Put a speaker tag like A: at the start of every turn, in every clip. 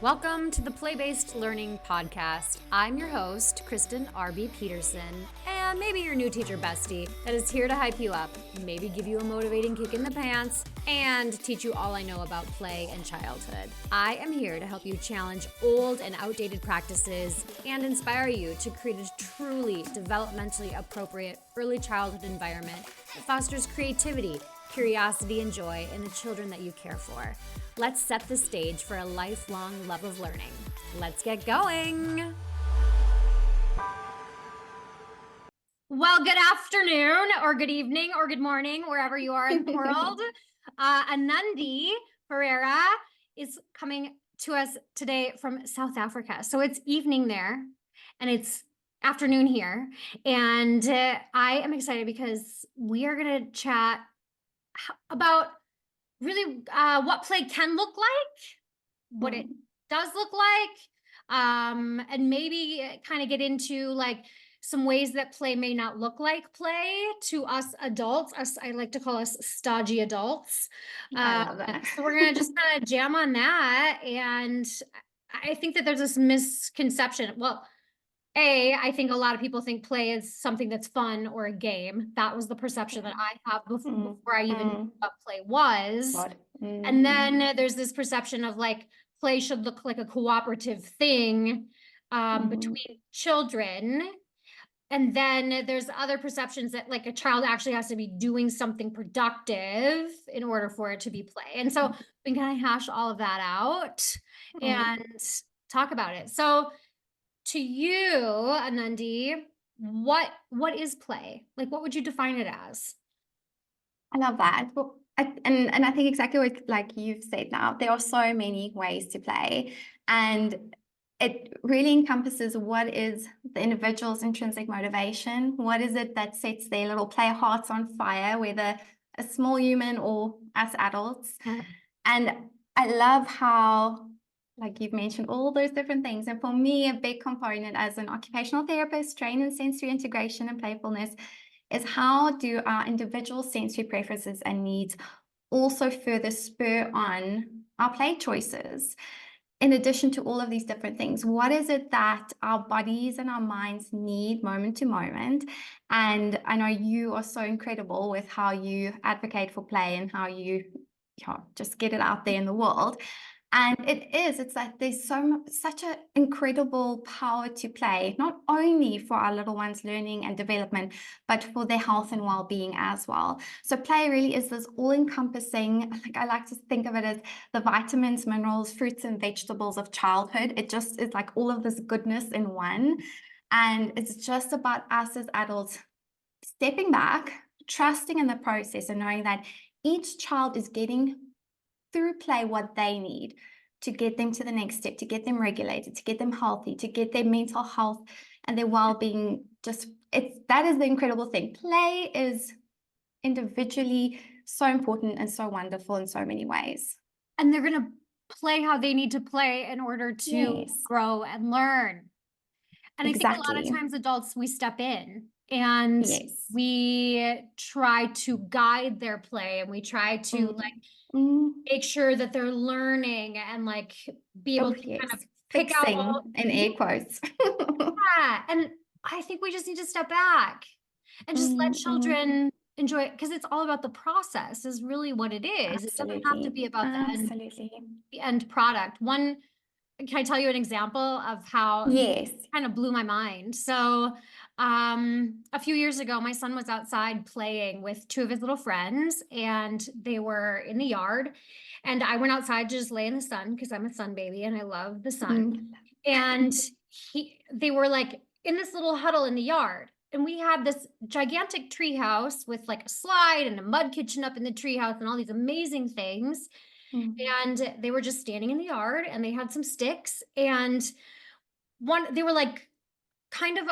A: Welcome to the Play-Based Learning Podcast. I'm your host, Kristen R.B. Peterson, and maybe your new teacher bestie that is here to hype you up, maybe give you a motivating kick in the pants, and teach you all I know about play and childhood. I am here to help you challenge old and outdated practices and inspire you to create a truly developmentally appropriate early childhood environment that fosters creativity, curiosity, and joy in the children that you care for. Let's set the stage for a lifelong love of learning. Let's get going. Well, good afternoon or good evening or good morning, wherever you are in the world. Anande Ferreira is coming to us today from South Africa. So it's evening there and it's afternoon here. And I am excited because we are going to chat about really what play can look like, what it does look like, and maybe kind of get into like some ways that play may not look like play to us adults. I like to call us stodgy adults.
B: I love that.
A: So we're gonna just kind of jam on that. And I think that there's this misconception. Well, I think a lot of people think play is something that's fun or a game. That was the perception that I have before I even knew what play was. And then there's this perception of like play should look like a cooperative thing between children. And then there's other perceptions that like a child actually has to be doing something productive in order for it to be play. And so we can kind of hash all of that out and talk about it. So to you, Anande, what is play? Like, what would you define it as?
B: I love that. Well, and I think exactly what like you've said now, there are so many ways to play, and it really encompasses what is the individual's intrinsic motivation. What is it that sets their little play hearts on fire, whether a small human or us adults? And I love how, like you've mentioned, all those different things. And for me, a big component as an occupational therapist trained in sensory integration and playfulness is how do our individual sensory preferences and needs also further spur on our play choices? In addition to all of these different things, what is it that our bodies and our minds need moment to moment? And I know you are so incredible with how you advocate for play and how you just get it out there in the world. And it's like there's such an incredible power to play, not only for our little ones' learning and development, but for their health and well-being as well. So play really is this all-encompassing, like I like to think of it as the vitamins, minerals, fruits, and vegetables of childhood. It just is like all of this goodness in one. And it's just about us as adults stepping back, trusting in the process, and knowing that each child is getting through play what they need to get them to the next step, to get them regulated, to get them healthy, to get their mental health and their well-being. That is the incredible thing. Play is individually so important and so wonderful in so many ways.
A: And they're going to play how they need to play in order to grow and learn. And
B: exactly.
A: I think a lot of times adults, we step in and we try to guide their play, and we try to make sure that they're learning and like be able to kind of pick out
B: in air quotes.
A: Yeah. And I think we just need to step back and just let children enjoy it, because it's all about the process is really what it is.
B: Absolutely.
A: It doesn't have to be about the end product. Can I tell you an example of how it kind of blew my mind? So a few years ago, my son was outside playing with two of his little friends, and they were in the yard. And I went outside to just lay in the sun because I'm a sun baby and I love the sun. And they were like in this little huddle in the yard. And we had this gigantic tree house with like a slide and a mud kitchen up in the tree house and all these amazing things. And they were just standing in the yard, and they had some sticks, and they were like kind of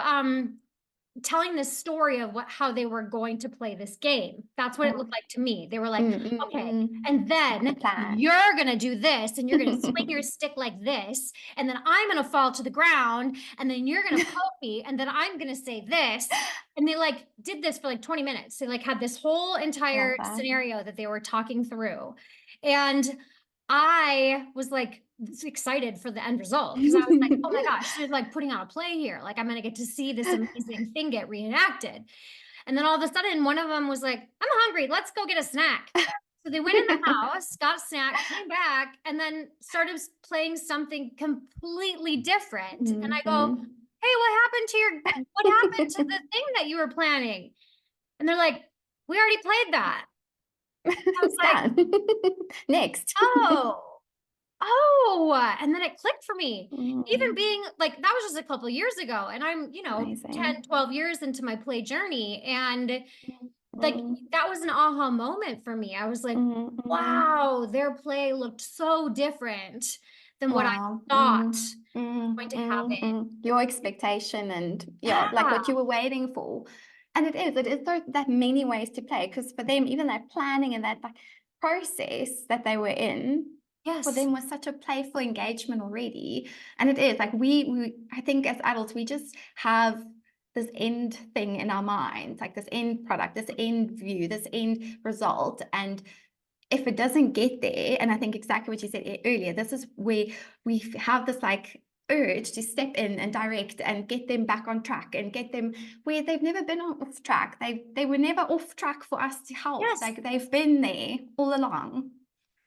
A: telling this story of how they were going to play this game. That's what it looked like to me. They were like, okay, and then you're going to do this, and you're going to swing your stick like this, and then I'm going to fall to the ground, and then you're going to poke me, and then I'm going to say this. And they like did this for like 20 minutes. They like had this whole entire scenario that they were talking through. And I was like excited for the end result because I was like, oh my gosh, they're like putting on a play here. Like I'm gonna get to see this amazing thing get reenacted. And then all of a sudden, one of them was like, I'm hungry. Let's go get a snack. So they went in the house, got a snack, came back, and then started playing something completely different. And I go, hey, what happened to the thing that you were planning? And they're like, we already played that. I was like,
B: Next.
A: oh, and then it clicked for me. Even
B: Mm,
A: being like, that was just a couple of years ago. And I'm, 10,
B: amazing.
A: 12 years into my play journey. And like,
B: Mm,
A: that was an aha moment for me. I was like,
B: mm, mm.
A: wow, their play looked so different than what I
B: Wow.
A: thought was going to happen.
B: Your expectation and yeah, like
A: Yeah.
B: what you were waiting for. And it is that many ways to play because for them, even that planning and that like process that they were in, for
A: Yes.
B: them was such a playful engagement already. And it is like we I think as adults, we just have this end thing in our minds, like this end product, this end view, this end result. And if it doesn't get there, and I think exactly what you said earlier, this is where we have this like urge to step in and direct and get them back on track and get them where they've never been off track. They were never off track for us to help.
A: Yes.
B: Like they've been there all along.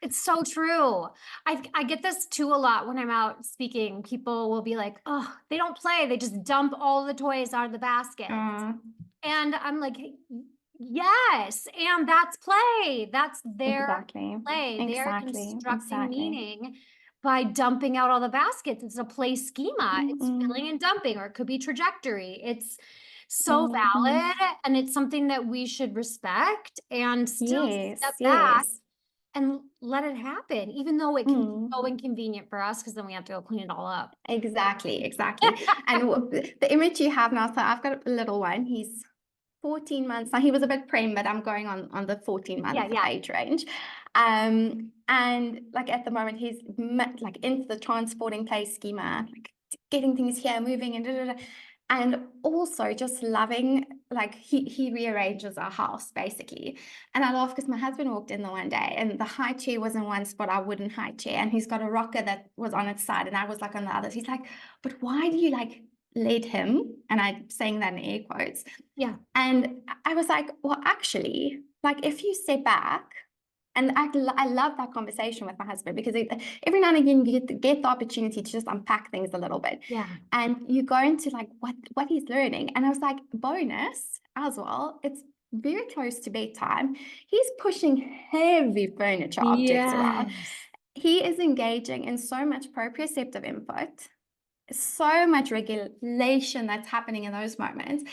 A: It's so true. I get this too a lot when I'm out speaking. People will be like, oh, they don't play. They just dump all the toys out of the basket. And I'm like, yes, and that's play. That's their
B: Exactly.
A: play. They are
B: Exactly.
A: constructing
B: Exactly.
A: meaning by dumping out all the baskets. It's a play schema. It's filling and dumping, or it could be trajectory. It's so valid, and it's something that we should respect and still step
B: Yes,
A: back
B: yes.
A: and let it happen, even though it can be so inconvenient for us because then we have to go clean it all up.
B: Exactly, exactly. And the image you have now, so I've got a little one. He's 14 months now. He was a bit prem, but I'm going on the 14-month
A: Yeah.
B: age range. And like at the moment, he's like into the transporting play schema, like getting things here, moving and da, da, da. And also just loving, like he rearranges our house basically. And I laugh because my husband walked in the one day and the high chair was in one spot, our wooden high chair, and he's got a rocker that was on its side and I was like on the other. He's like, but why do you like let him? And I'm saying that in air quotes.
A: Yeah.
B: And I was like, well, actually, like if you step back, and I love that conversation with my husband because every now and again you get the opportunity to just unpack things a little bit.
A: Yeah.
B: And you go into like what he's learning. And I was like, bonus as well, it's very close to bedtime. He's pushing heavy furniture objects around. He is engaging in so much proprioceptive input, so much regulation that's happening in those moments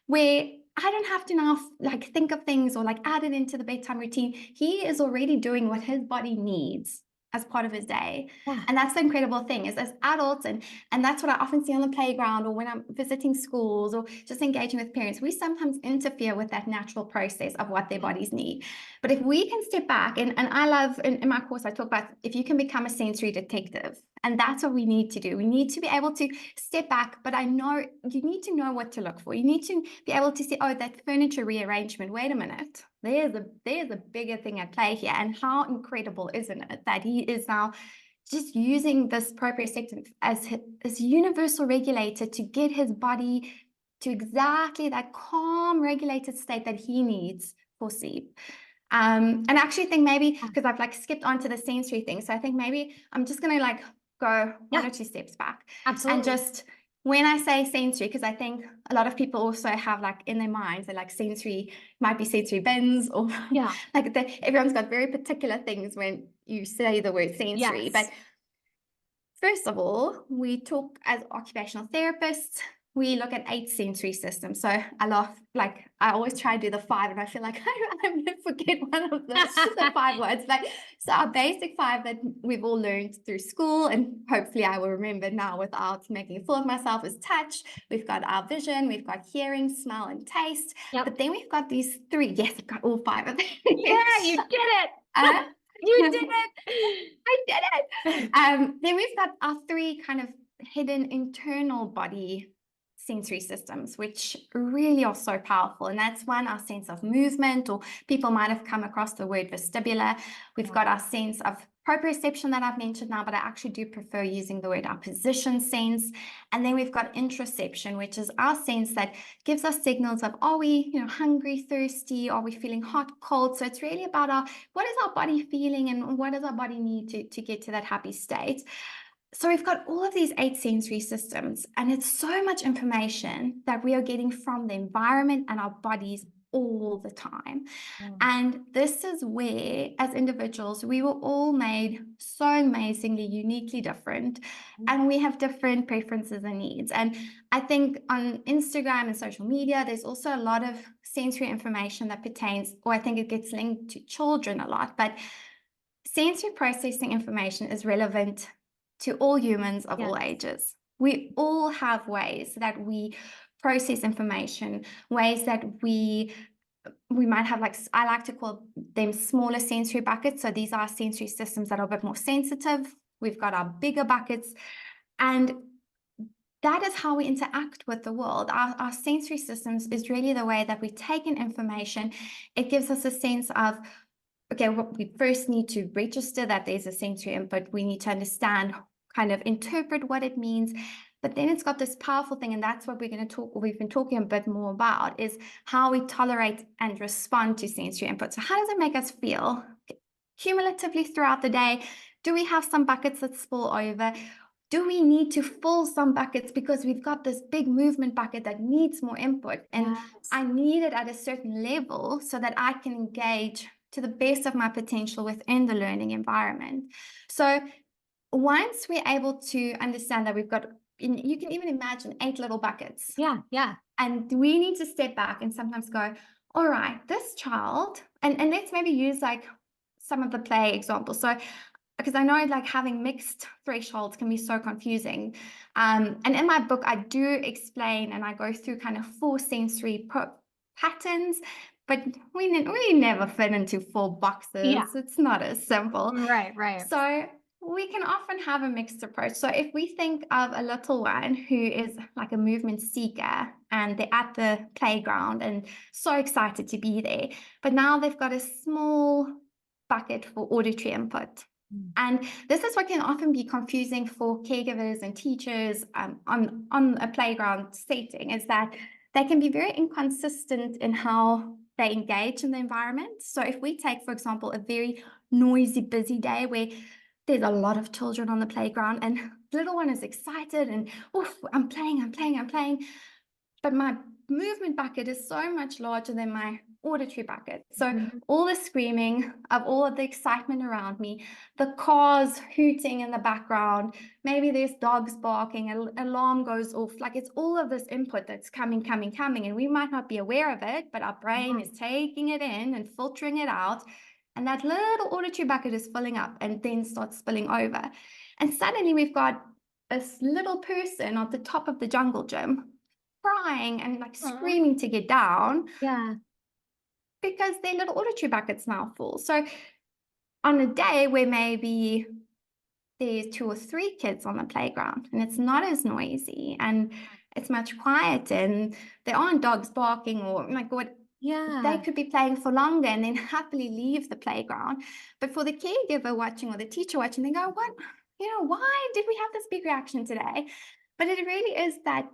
B: where I don't have to now like think of things or like add it into the bedtime routine. He is already doing what his body needs as part of his day.
A: Yeah.
B: And that's the incredible thing is as adults, and that's what I often see on the playground or when I'm visiting schools or just engaging with parents, we sometimes interfere with that natural process of what their bodies need. But if we can step back, and I love in my course, I talk about if you can become a sensory detective, and that's what we need to do. We need to be able to step back, but I know you need to know what to look for. You need to be able to say, oh, that furniture rearrangement, wait a minute. There's a bigger thing at play here. And how incredible, isn't it, that he is now just using this proprioceptive as his universal regulator to get his body to exactly that calm, regulated state that he needs for sleep. And I actually think maybe because I've like skipped onto the sensory thing. So I think maybe I'm just going to like go one or two steps back.
A: Absolutely.
B: And just when I say sensory, because I think a lot of people also have like in their minds, they're like sensory, might be sensory bins or like everyone's got very particular things when you say the word sensory.
A: Yes.
B: But first of all, we talk as occupational therapists, we look at 8 sensory systems. So I love, like, I always try to do the 5, and I feel like I'm going to forget one of the 5 words. Like, so our basic 5 that we've all learned through school, and hopefully I will remember now without making a fool of myself, is touch. We've got our vision, we've got hearing, smell, and taste. But then we've got these 3. Yes, I've got all 5 of them.
A: Yeah, you did it. You did it.
B: I did it. Then we've got our 3 kind of hidden internal body sensory systems, which really are so powerful. And that's one, our sense of movement, or people might have come across the word vestibular. We've got our sense of proprioception that I've mentioned now, but I actually do prefer using the word our position sense. And then we've got interoception, which is our sense that gives us signals of, are we, hungry, thirsty? Are we feeling hot, cold? So it's really about what is our body feeling and what does our body need to get to that happy state? So we've got all of these 8 sensory systems, and it's so much information that we are getting from the environment and our bodies all the time. And this is where, as individuals, we were all made so amazingly, uniquely different, and we have different preferences and needs. And I think on Instagram and social media, there's also a lot of sensory information that pertains, or I think it gets linked to children a lot, but sensory processing information is relevant to all humans of all ages. We all have ways that we process information, ways that we might have, like, I like to call them smaller sensory buckets. So these are sensory systems that are a bit more sensitive. We've got our bigger buckets, and that is how we interact with the world. Our sensory systems is really the way that we take in information. It gives us a sense of, okay, well, we first need to register that there's a sensory input. We need to understand, kind of interpret what it means. But then it's got this powerful thing, and that's what we've been talking a bit more about, is how we tolerate and respond to sensory input. So how does it make us feel cumulatively throughout the day? Do we have some buckets that spill over? Do we need to fill some buckets because we've got this big movement bucket that needs more input? And I need it at a certain level so that I can engage to the best of my potential within the learning environment. So once we're able to understand that we've got, you can even imagine 8 little buckets.
A: Yeah.
B: And we need to step back and sometimes go, all right, this child, and let's maybe use like some of the play examples. So, because I know like having mixed thresholds can be so confusing. And in my book, I do explain and I go through kind of 4 sensory patterns, but we never fit into 4 boxes. It's not as simple.
A: Right.
B: So we can often have a mixed approach. So if we think of a little one who is like a movement seeker and they're at the playground and so excited to be there, but now they've got a small bucket for auditory input. And this is what can often be confusing for caregivers and teachers on a playground setting, is that they can be very inconsistent in how they engage in the environment. So if we take, for example, a very noisy, busy day where there's a lot of children on the playground and the little one is excited and, oof, I'm playing. But my movement bucket is so much larger than my auditory bucket. So all the screaming of all of the excitement around me, the cars hooting in the background, maybe there's dogs barking, an alarm goes off, like it's all of this input that's coming, and we might not be aware of it, but our brain is taking it in and filtering it out. And that little auditory bucket is filling up and then starts spilling over. And suddenly we've got this little person at the top of the jungle gym crying and like screaming to get down. Because their little auditory bucket's now full. So on a day where maybe there's 2 or 3 kids on the playground and it's not as noisy and it's much quieter and there aren't dogs barking or like what, they could be playing for longer and then happily leave the playground. But for the caregiver watching or the teacher watching, they go, what, why did we have this big reaction today? But it really is that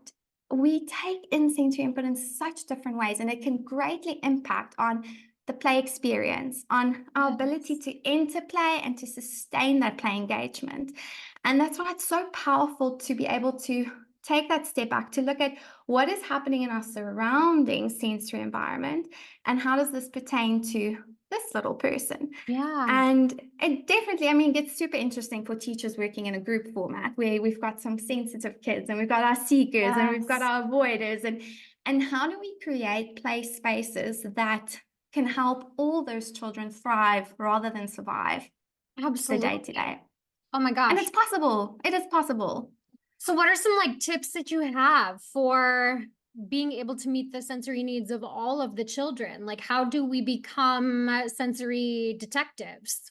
B: we take in sensory input in such different ways, and it can greatly impact on the play experience, on our ability to interplay and to sustain that play engagement. And that's why it's so powerful to be able to take that step back to look at what is happening in our surrounding sensory environment and how does this pertain to this little person. And it definitely, I mean, gets super interesting for teachers working in a group format where we've got some sensitive kids and we've got our seekers and we've got our avoiders, and how do we create play spaces that can help all those children thrive rather than survive the day-to-day.
A: Oh my gosh.
B: And it's possible. It is possible.
A: So what are some like tips that you have for being able to meet the sensory needs of all of the children? Like, how do we become sensory detectives?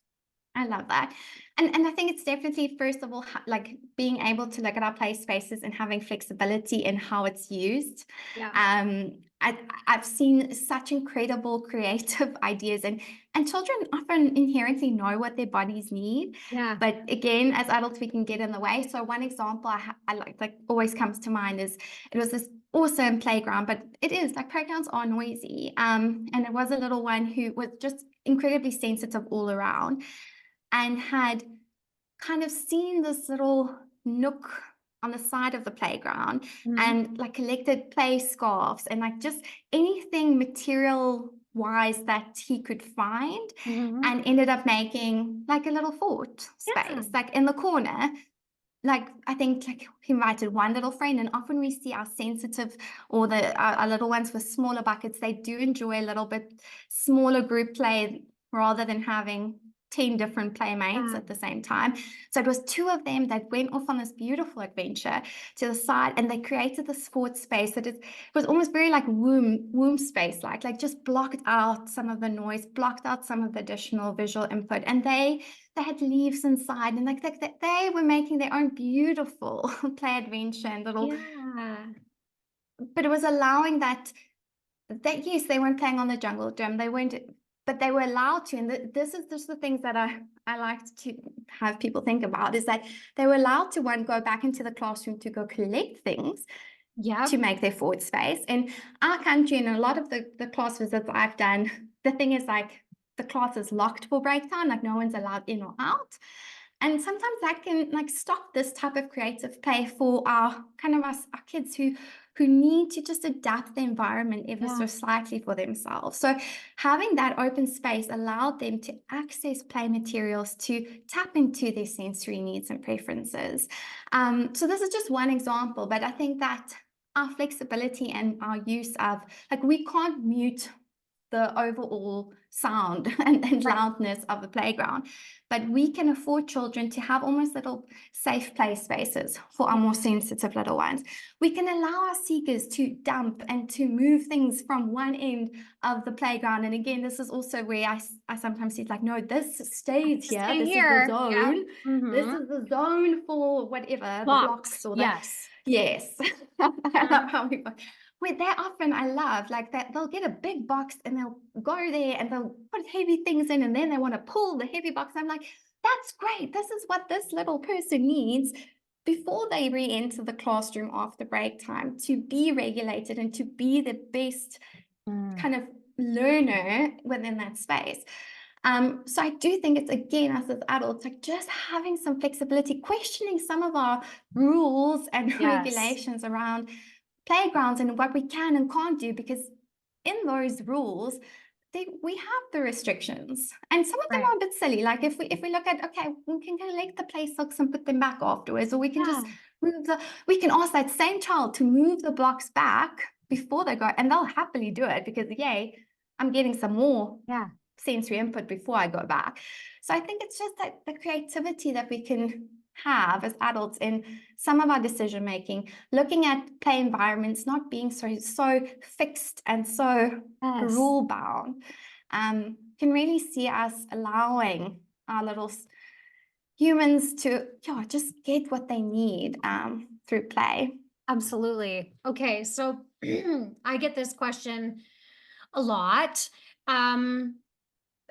B: I love that. And I think it's definitely, first of all, like being able to look at our play spaces and having flexibility in how it's used. I've seen such incredible creative ideas, and children often inherently know what their bodies need.
A: Yeah.
B: But again, as adults, we can get in the way. So one example I like always comes to mind is it was this awesome playground, but it is like playgrounds are noisy. And it was a little one who was just incredibly sensitive all around and had kind of seen this little nook on the side of the playground
A: Mhm.
B: and like collected play scarves and like just anything material wise that he could find
A: Mhm.
B: and ended up making like a little fort
A: Yeah.
B: space like in the corner. Like I think like he invited one little friend, and often we see our sensitive or our little ones with smaller buckets, they do enjoy a little bit smaller group play rather than having 10 different playmates
A: Yeah.
B: at the same time. So it was two of them that went off on this beautiful adventure to the side, and they created this sports space that it was almost very like womb space, like just blocked out some of the noise, blocked out some of the additional visual input, and they had leaves inside, and like they were making their own beautiful play adventure and little,
A: Yeah.
B: but it was allowing that yes, they weren't playing on the jungle gym, they weren't, but they were allowed to. And this is just the things that I like to have people think about, is that they were allowed to, one, go back into the classroom to go collect things to
A: Yep.
B: make their forward space. In our country, and a lot of the class visits I've done, the thing is like the class is locked for break time, like no one's allowed in or out. And sometimes that can like stop this type of creative play for our kids who need to just adapt the environment ever
A: Yeah.
B: so slightly for themselves. So having that open space allowed them to access play materials to tap into their sensory needs and preferences. So this is just one example, but I think that our flexibility and our use of, like, we can't mute the overall sound and
A: Right.
B: loudness of the playground, but we can afford children to have almost little safe play spaces for our
A: Yeah.
B: more sensitive little ones. We can allow our seekers to dump and to move things from one end of the playground. And again, this is also where I sometimes see like, no, this stays
A: Just
B: here,
A: stay
B: this is the
A: here. Yeah.
B: zone, this
A: Mhm.
B: is the zone for whatever, the blocks
A: Blocks.
B: or the,
A: Yes.
B: yes. I
A: Mhm.
B: love how we, where they often, I love like that they'll get a big box and they'll go there and they'll put heavy things in, and then they want to pull the heavy box. I'm like, that's great. This is what this little person needs before they re-enter the classroom after break time, to be regulated and to be the best
A: Mm.
B: kind of learner within that space. So I do think it's, again, us as adults, like just having some flexibility, questioning some of our rules and
A: Yes.
B: regulations around playgrounds and what we can and can't do, because in those rules, we have the restrictions, and some of them
A: Right.
B: are a bit silly. Like if we look at, okay, we can collect the play silks and put them back afterwards, or we can just
A: Yeah.
B: we can ask that same child to move the blocks back before they go, and they'll happily do it because, yay, I'm getting some more
A: Yeah.
B: sensory input before I go back. So I think it's just that the creativity that we can have as adults in some of our decision making, looking at play environments not being so fixed and so
A: Yes.
B: rule bound, can really see us allowing our little humans to, yeah, just get what they need through play.
A: Absolutely. Okay. So I get this question a lot. Um,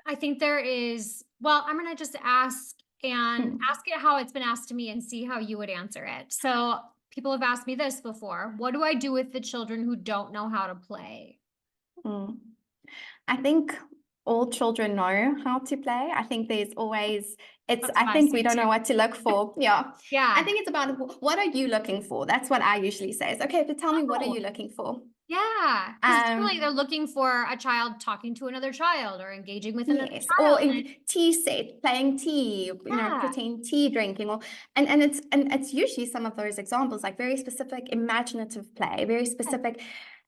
A: I think there is, well, I'm going to just ask and
B: Mm,
A: ask it how it's been asked to me and see how you would answer it. So people have asked me this before. What do I do with the children who don't know how to play?
B: mm. I think all children know how to play. I think there's always,
A: That's
B: I
A: what I
B: think
A: say
B: we don't know
A: too.
B: what to look for. Yeah. I
A: Yeah.
B: think it's about what are you looking for? That's what I usually say. Is, okay, but tell me, what are
A: Oh,
B: you looking for?
A: yeah. Because it's really, they're
B: Um,
A: looking for a child talking to another child or engaging with another
B: yes, or
A: child. And
B: in tea set, playing tea,
A: yeah.
B: pretend tea drinking, or and it's usually some of those examples, like very specific imaginative play, very
A: Yeah.
B: specific.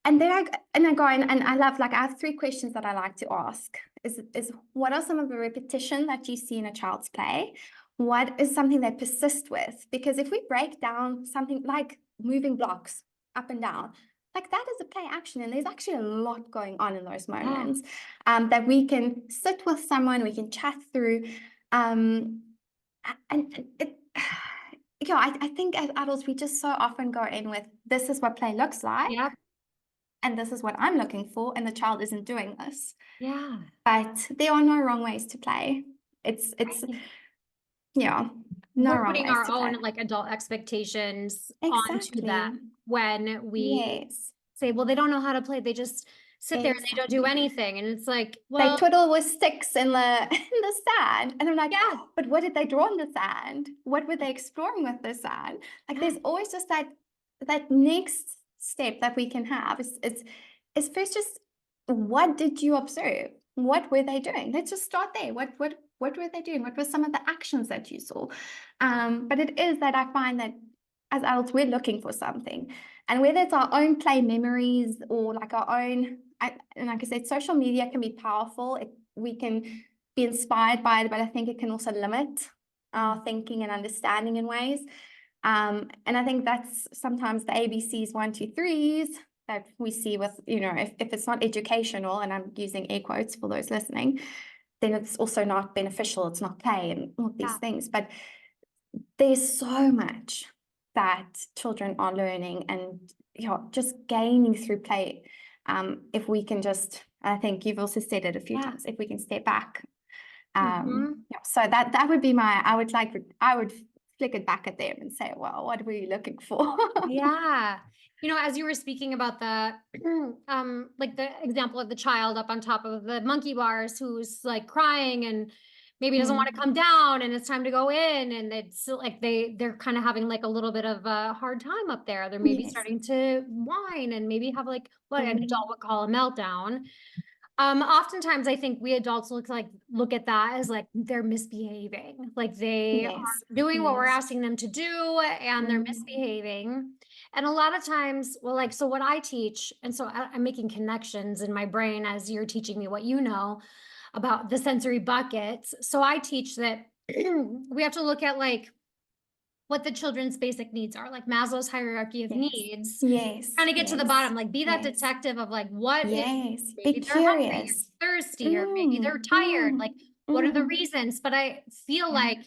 B: And then I go and I love, like, I have three questions that I like to ask. Is what are some of the repetition that you see in a child's play? What is something they persist with? Because if we break down something like moving blocks up and down, like that is a play action, and there's actually a lot going on in those
A: Yeah.
B: moments, that we can sit with someone, we can chat through, and it. Yeah, I think as adults we just so often go in with, this is what play looks like,
A: Yep.
B: and this is what I'm looking for, and the child isn't doing this.
A: Yeah.
B: But there are no wrong ways to play. It's
A: Right.
B: yeah, no
A: We're
B: wrong
A: putting
B: ways
A: our
B: to play.
A: own like adult expectations onto
B: Exactly.
A: them when we
B: Yes.
A: say, well, they don't know how to play. They just sit there and they don't do
B: Exactly.
A: anything. And it's like,
B: They
A: well,
B: twiddle with sticks in the in the sand, and I'm like,
A: yeah,
B: "Oh, but what did they draw in the sand? What were they exploring with the sand?" Like,
A: yeah,
B: there's always just that next step that we can have. It's first just, what did you observe? What were they doing? Let's just start there. What were they doing? What were some of the actions that you saw? But it is that I find that as adults, we're looking for something. And whether it's our own play memories or like our own, and like I said, social media can be powerful. We can be inspired by it, but I think it can also limit our thinking and understanding in ways. And I think that's sometimes the ABCs, 1, 2, 3s that we see with, if it's not educational, and I'm using air quotes for those listening, then it's also not beneficial. It's not play and all these
A: yeah,
B: things. But there's so much that children are learning and just gaining through play. If we can just, I think you've also said it a few
A: yeah.
B: times, if we can step back.
A: Mhm.
B: So that would be I would flick it back at them and say, well, what were you looking for?
A: Yeah. As you were speaking about the like the example of the child up on top of the monkey bars who's like crying and maybe doesn't want to
B: Mm,
A: come down and it's time to go in and it's like they're kind of having like a little bit of a hard time up there. They're maybe
B: yes.
A: starting to whine and maybe have like what an adult
B: Mm,
A: would call a meltdown. Oftentimes I think we adults look at that as like they're misbehaving, like they are
B: yes.
A: doing what we're
B: Yes.
A: asking them to do and they're
B: Mm,
A: misbehaving. And a lot of times, well, like, so what I teach, and so I'm making connections in my brain as you're teaching me what you know about the sensory buckets. So I teach that we have to look at like what the children's basic needs are, like Maslow's hierarchy of
B: yes.
A: needs,
B: Yes.
A: kind of get to the
B: Yes.
A: bottom, like be that
B: Yes.
A: detective of like what is
B: Yes. Be
A: maybe they're hungry or
B: curious.
A: thirsty or maybe they're
B: Mm,
A: tired. Like,
B: mm,
A: what are the
B: mm.
A: reasons? But I feel
B: Yeah.
A: like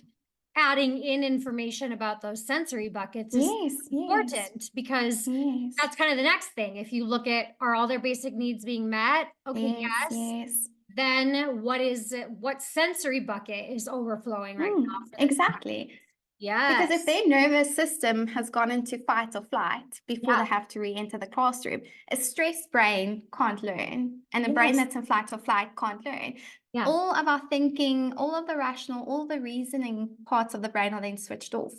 A: adding in information about those sensory buckets is
B: Yes, yes,
A: important because
B: yes,
A: that's kind of the next thing. If you look at are all their basic needs being met? Okay,
B: yes,
A: yes.
B: yes.
A: Then what sensory bucket is overflowing right now for this child?
B: Exactly. Because if
A: Yes.
B: their nervous system has gone into fight or flight before they
A: Yeah.
B: have to re-enter the classroom, a stressed brain can't learn, and a brain
A: Yes.
B: that's in fight or flight can't learn.
A: Yeah.
B: All of our thinking, all of the rational, all the reasoning parts of the brain are then switched off.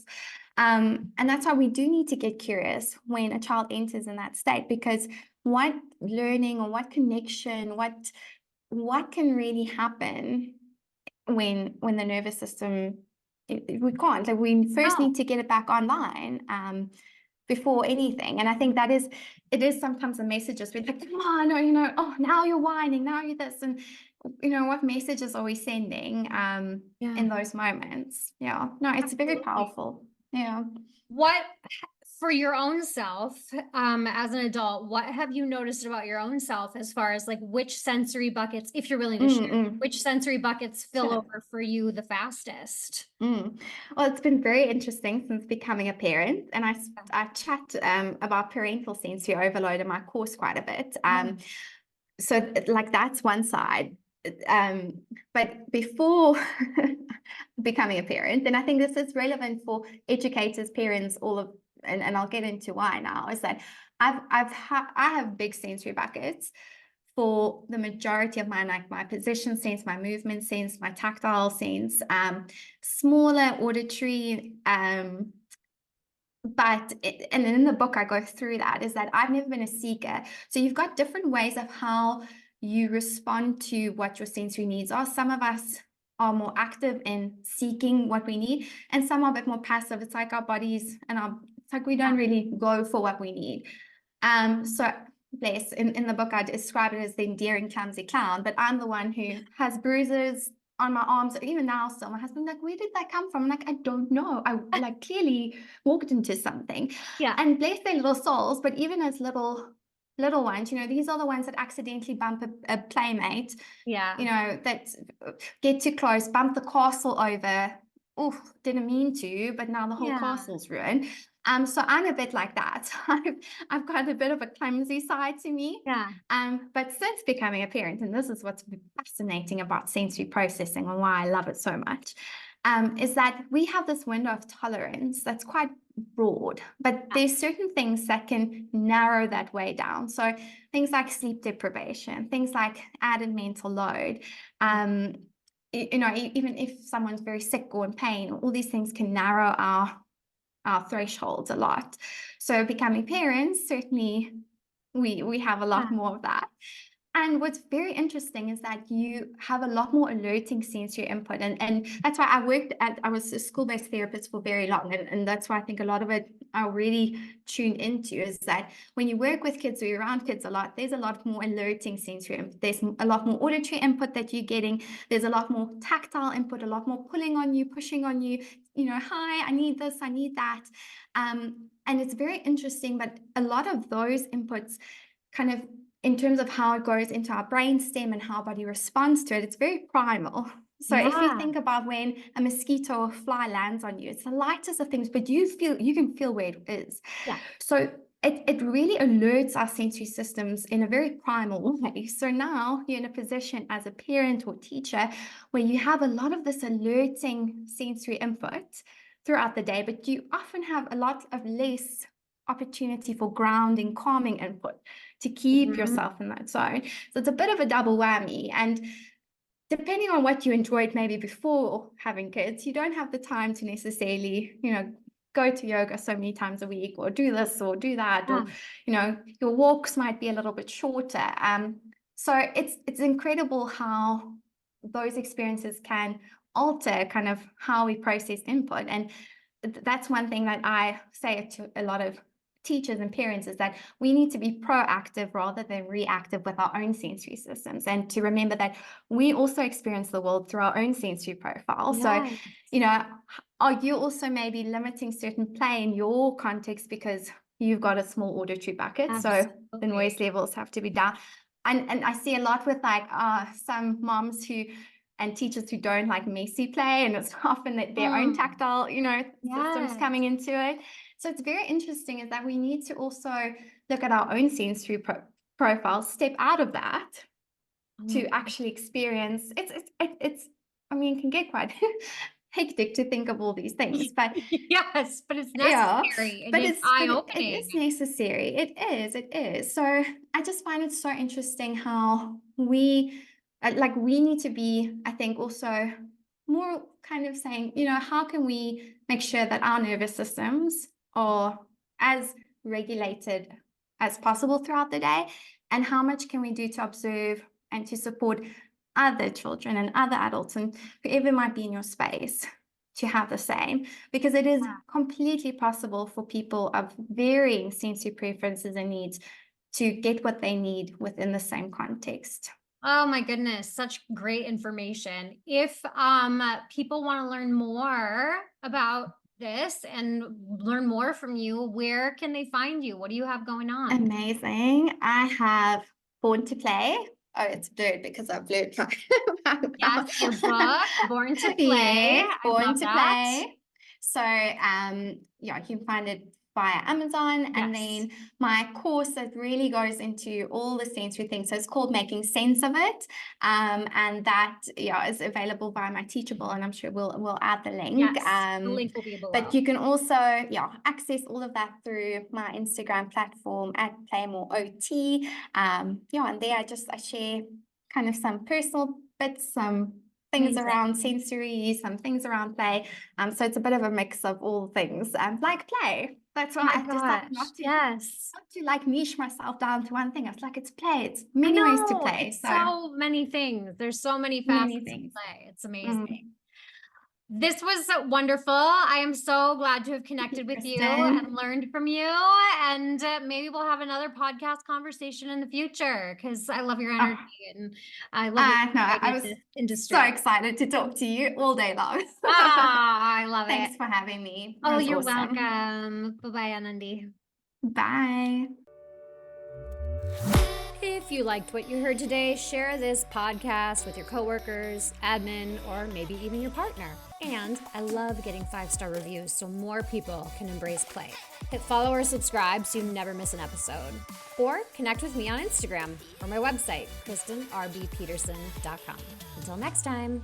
B: And that's why we do need to get curious when a child enters in that state, because what learning or what connection, what can really happen when the nervous system, we can't, like, we first
A: No.
B: need to get it back online, before anything. And I think it is sometimes the messages we're like, come on, or oh, now you're whining, now you're this, and what messages are we sending
A: Yeah.
B: in those moments? Yeah, no, it's very
A: Absolutely.
B: powerful. Yeah.
A: What for your own self, as an adult, what have you noticed about your own self as far as like which sensory buckets, if you're willing to share,
B: Mm-mm.
A: which sensory buckets fill
B: Sure.
A: over for you the fastest?
B: Well, it's been very interesting since becoming a parent, and
A: Yeah.
B: I chat about parental sensory overload in my course quite a bit.
A: Yeah.
B: So like that's one side. But before becoming a parent, and I think this is relevant for educators, parents, all of, and I'll get into why now, is that I have big sensory buckets for the majority of my position sense, my movement sense, my tactile sense, smaller auditory, and in the book I go through that, is that I've never been a seeker. So you've got different ways of how you respond to what your sensory needs are. Some of us are more active in seeking what we need, and some are a bit more passive. It's like our bodies and it's like we don't really go for what we need. So bless, in the book I describe it as the endearing clumsy clown, but I'm the one who has bruises on my arms. Even now still, my husband's like, where did that come from? I'm like, I don't know. I like clearly walked into something.
A: Yeah.
B: And bless their little souls, but even as little ones, these are the ones that accidentally bump a playmate,
A: Yeah.
B: that get too close, bump the castle over. Oh, didn't mean to, but now the whole
A: Yeah.
B: castle's ruined. So I'm a bit like that. I've got a bit of a clumsy side to me.
A: Yeah.
B: But since becoming a parent, and this is what's fascinating about sensory processing and why I love it so much, is that we have this window of tolerance that's quite broad, but there's certain things that can narrow that way down. So things like sleep deprivation, things like added mental load, even if someone's very sick or in pain, all these things can narrow our thresholds a lot. So becoming parents, certainly we have a lot more of that. And what's very interesting is that you have a lot more alerting sensory input. And that's why I was a school-based therapist for very long. And that's why I think a lot of it I really tuned into is that when you work with kids or you're around kids a lot, there's a lot more alerting sensory input. There's a lot more auditory input that you're getting. There's a lot more tactile input, a lot more pulling on you, pushing on you, hi, I need this, I need that. And it's very interesting, but a lot of those inputs kind of in terms of how it goes into our brainstem and how our body responds to it, it's very primal. So if you think about when a mosquito or fly lands on you, it's the lightest of things, but you can feel where it is.
A: Yeah.
B: So it really alerts our sensory systems in a very primal way. So now you're in a position as a parent or teacher where you have a lot of this alerting sensory input throughout the day, but you often have a lot of less opportunity for grounding, calming input to keep yourself in that zone. So it's a bit of a double whammy. And depending on what you enjoyed maybe before having kids, you don't have the time to necessarily, go to yoga so many times a week or do this or do that, or, your walks might be a little bit shorter. So it's incredible how those experiences can alter kind of how we process input. And that's one thing that I say to a lot of teachers and parents is that we need to be proactive rather than reactive with our own sensory systems, and to remember that we also experience the world through our own sensory profile. So, are you also maybe limiting certain play in your context because you've got a small auditory bucket?
A: Absolutely.
B: So the noise levels have to be down. And I see a lot with like some moms and teachers who don't like messy play, and it's often that their own tactile, systems coming into it. So it's very interesting is that we need to also look at our own sensory profile, step out of that to actually experience. It's I mean, it can get quite hectic to think of all these things, but
A: yes, but it's necessary.
B: but
A: it's eye-opening.
B: it is necessary. It is. So I just find it so interesting how we need to be, I think, also more kind of saying, how can we make sure that our nervous systems are as regulated as possible throughout the day, and how much can we do to observe and to support other children and other adults and whoever might be in your space to have the same, because it is completely possible for people of varying sensory preferences and needs to get what they need within the same context.
A: Oh my goodness, such great information. If people want to learn more about this and learn more from you, where can they find you? What do you have going on?
B: Amazing. I have Born to Play. Oh, it's blurred because I've blurred my
A: Yes, your book, Born to Play.
B: Yes, Born to
A: that.
B: Play. So, you can find it via Amazon, and then my course that really goes into all the sensory things. So it's called Making Sense of It, and that is available via my Teachable, and I'm sure we'll add the link.
A: Yes, the link will be below.
B: But you can also access all of that through my Instagram platform at PlayMoreOT. And there I share kind of some personal bits, some things around sensory, some things around play. So it's a bit of a mix of all things, like play. That's why I just like not to like niche myself down to one thing. It's like it's play. It's many ways to play.
A: It's so many things. There's so many facets of play. It's amazing. This was wonderful. I am so glad to have connected with you and learned from you. And maybe we'll have another podcast conversation in the future, because I love your energy and I love
B: I was
A: industry.
B: So excited to talk to you all day long.
A: I love it.
B: Thanks for having me.
A: Oh, you're welcome. Bye-bye, Anande.
B: Bye.
A: If you liked what you heard today, share this podcast with your coworkers, admin, or maybe even your partner. And I love getting 5-star reviews so more people can embrace play. Hit follow or subscribe so you never miss an episode. Or connect with me on Instagram or my website, KristenRBPeterson.com. Until next time.